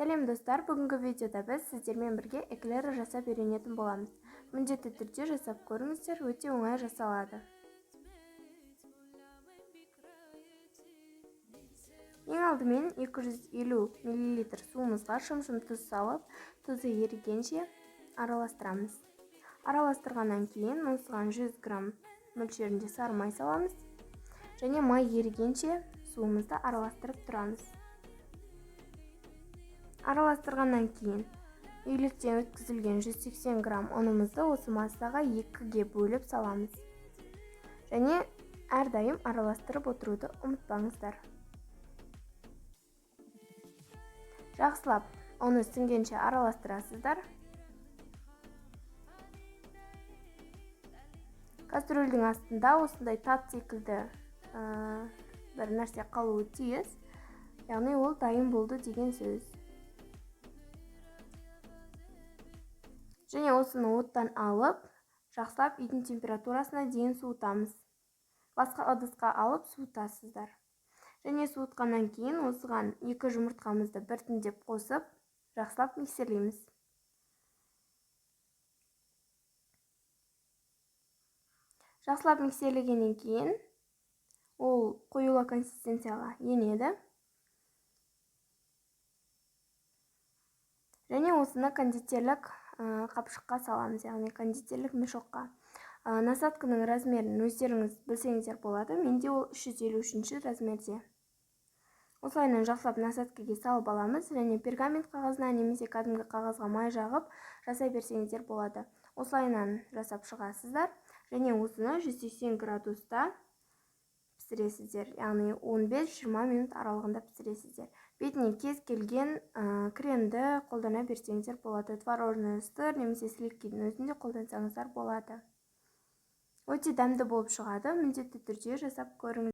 Сәлем достар, бүгінгі видеода біз сіздермен бірге эклер жасап үйренетін боламыз. Міндетті түрде жасап көріңіздер, өте оңай жасалады. Ең алдымен 250 мл суымызға шым-шым тұз салып, тұзы ерігенше араластырамыз. Араластырғаннан кейін осыған 100 грамм мөлшерінде сары май саламыз және май ерігенше суымызды араластырып тұрамыз. Араластырғаннан кейін үйліктен өткізілген 180 грамм ұнымызды осы массаға 2-ге бөліп саламыз. Және әрдайым араластырып отыруды ұмытпаңыздар. Жақсылап оны сіңгенше араластырасыздар. Кастрөлдің астында осындай тат секілді бір нәрсе қалуы тиіс. Яғни ол дайын болды деген сөз. Және осыны оттан алып, жақсылап үйдің температурасына дейін суытамыз. Басқа ыдысқа алып суытасыздар. Және суытқаннан кейін осыған 2 жұмыртқамызды біртіндеп қосып, жақсылап миксерлейміз. Жақсылап миксерлегеннен кейін ол қоюлы консистенцияға енеді. Және осыны кондитерлік қапшыққа саламыз, яғни кондитерлік мешокқа. Насадканың размерін өздеріңіз білсеңіздер болады. Менде ол 353 размерде. Осылайынан жақсылап насадкаға салып аламыз және пергамент қағазына немесе кәдімгі қағазға май жағып жасай берсеңіздер болады. Осылайынан жасап шығасыздар және осыны 180 градуста пісіресіздер, яғни 15-20 минут аралығында пісіресіздер. Бетіне кез келген кремді қолдана берсеңіздер болады. Творожный сыр немесе сливкидің өзінде қолдансаңыздар болады. Өте дәмді болып шығады, міндетті түрде жасап көріңіз.